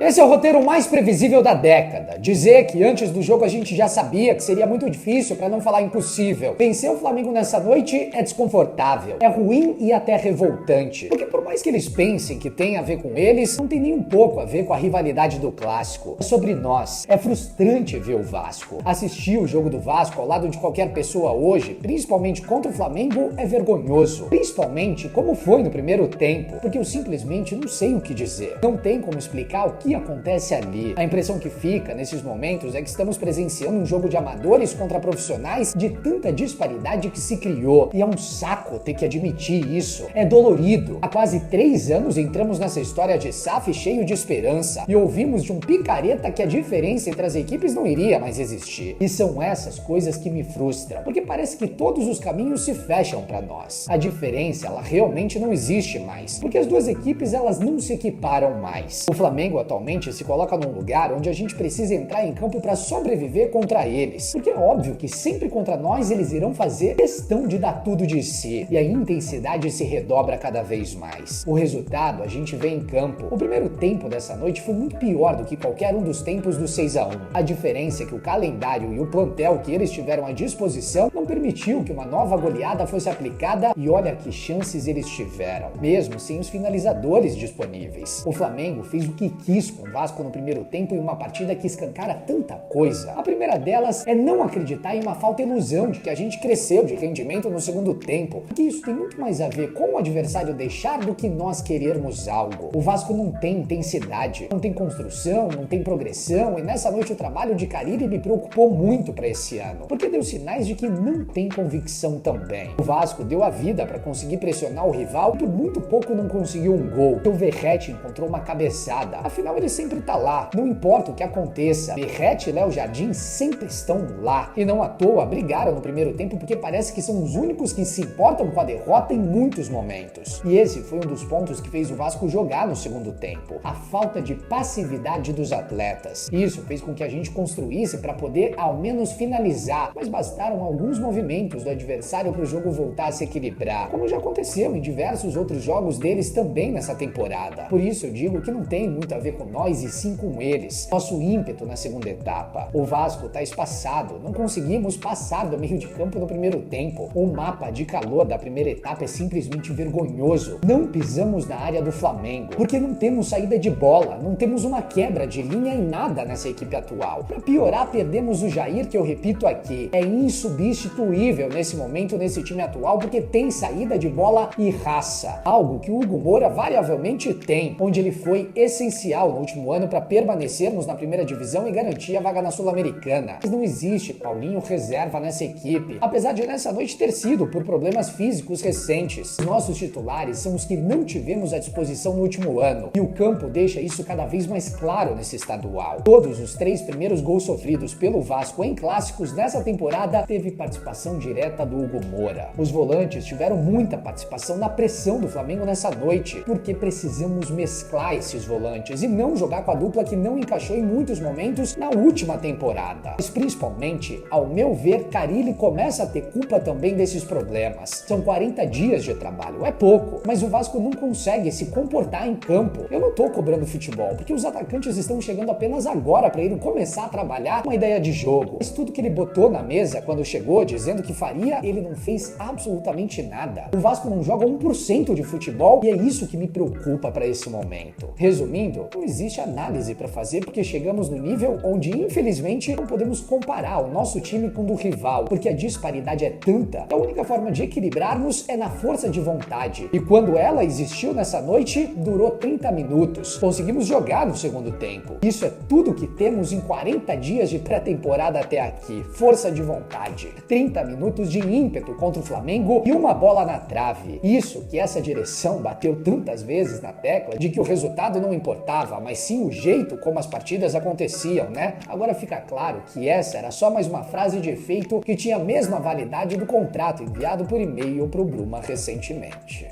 Esse é o roteiro mais previsível da década. Dizer que antes do jogo a gente já sabia que seria muito difícil, para não falar impossível. Vencer o Flamengo nessa noite é desconfortável, é ruim e até revoltante. Porque por mais que eles pensem que tem a ver com eles, não tem nem um pouco a ver com a rivalidade do clássico. É sobre nós. É frustrante ver o Vasco. Assistir o jogo do Vasco ao lado de qualquer pessoa hoje, principalmente contra o Flamengo, é vergonhoso. Principalmente como foi no primeiro tempo, porque eu simplesmente não sei o que dizer. Não tem como explicar o que acontece ali. A impressão que fica nesses momentos é que estamos presenciando um jogo de amadores contra profissionais de tanta disparidade que se criou. E é um saco ter que admitir isso. É dolorido. Há quase 3 anos entramos nessa história de SAF cheio de esperança e ouvimos de um picareta que a diferença entre as equipes não iria mais existir. E são essas coisas que me frustram, porque parece que todos os caminhos se fecham para nós. A diferença, ela realmente não existe mais, porque as duas equipes, elas não se equiparam mais. O Flamengo atualmente se coloca num lugar onde a gente precisa entrar em campo para sobreviver contra eles, porque é óbvio que sempre contra nós eles irão fazer questão de dar tudo de si, e a intensidade se redobra cada vez mais. O resultado a gente vê em campo. O primeiro tempo dessa noite foi muito pior do que qualquer um dos tempos do 6-1. A diferença é que o calendário e o plantel que eles tiveram à disposição não permitiu que uma nova goleada fosse aplicada, e olha que chances eles tiveram, mesmo sem os finalizadores disponíveis. O Flamengo fez o que quis com o Vasco no primeiro tempo em uma partida que escancara tanta coisa. A primeira delas é não acreditar em uma falta ilusão de que a gente cresceu de rendimento no segundo tempo, porque isso tem muito mais a ver com o adversário deixar do que nós querermos algo. O Vasco não tem intensidade, não tem construção, não tem progressão, e nessa noite o trabalho de Carille me preocupou muito para esse ano, porque deu sinais de que não tem convicção também. O Vasco deu a vida para conseguir pressionar o rival e por muito pouco não conseguiu um gol. O Verratti encontrou uma cabeçada, afinal ele sempre tá lá, não importa o que aconteça. Verratti e Léo Jardim sempre estão lá, e não à toa brigaram no primeiro tempo porque parece que são os únicos que se importam com a derrota em muitos momentos. E esse foi um dos pontos que fez o Vasco jogar no segundo tempo, a falta de passividade dos atletas. Isso fez com que a gente construísse para poder ao menos finalizar, mas bastaram alguns movimentos do adversário para o jogo voltar a se equilibrar, como já aconteceu em diversos outros jogos deles também nessa temporada. Por isso eu digo que não tem muito a ver com nós e sim com eles. Nosso ímpeto na segunda etapa. O Vasco tá espaçado, não conseguimos passar do meio de campo no primeiro tempo. O mapa de calor da primeira etapa é simplesmente vergonhoso. Não pisamos na área do Flamengo, porque não temos saída de bola, não temos uma quebra de linha em nada nessa equipe atual. Para piorar, perdemos o Jair, que eu repito aqui, é insubstituível nesse momento nesse time atual, porque tem saída de bola e raça. Algo que o Hugo Moura variavelmente tem, onde ele foi essencial no último ano para permanecermos na primeira divisão e garantir a vaga na Sul-Americana. Mas não existe Paulinho reserva nessa equipe, apesar de nessa noite ter sido por problemas físicos recentes. Os nossos titulares são os que não tivemos à disposição no último ano, e o campo deixa isso cada vez mais claro nesse estadual. Todos os 3 primeiros gols sofridos pelo Vasco em clássicos nessa temporada teve participação direta do Hugo Moura. Os volantes tiveram muita participação na pressão do Flamengo nessa noite, porque precisamos mesclar esses volantes e não jogar com a dupla que não encaixou em muitos momentos na última temporada. Mas principalmente, ao meu ver, Carille começa a ter culpa também desses problemas. São 40 dias de trabalho, é pouco, mas o Vasco não consegue se comportar em campo. Eu não tô cobrando futebol, porque os atacantes estão chegando apenas agora para ele começar a trabalhar uma ideia de jogo. Mas tudo que ele botou na mesa quando chegou, dizendo que faria, ele não fez absolutamente nada. O Vasco não joga 1% de futebol e é isso que me preocupa para esse momento. Resumindo, não existe análise para fazer porque chegamos no nível onde, infelizmente, não podemos comparar o nosso time com o do rival, porque a disparidade é tanta que a única forma de equilibrarmos é na força de vontade. E quando ela existiu nessa noite, durou 30 minutos. Conseguimos jogar no segundo tempo. Isso é tudo que temos em 40 dias de pré-temporada até aqui. Força de vontade. 30 minutos de ímpeto contra o Flamengo e uma bola na trave. Isso que essa direção bateu tantas vezes na tecla de que o resultado não importava, mas sim o jeito como as partidas aconteciam, né? Agora fica claro que essa era só mais uma frase de efeito que tinha a mesma validade do contrato enviado por e-mail pro Bruma recentemente.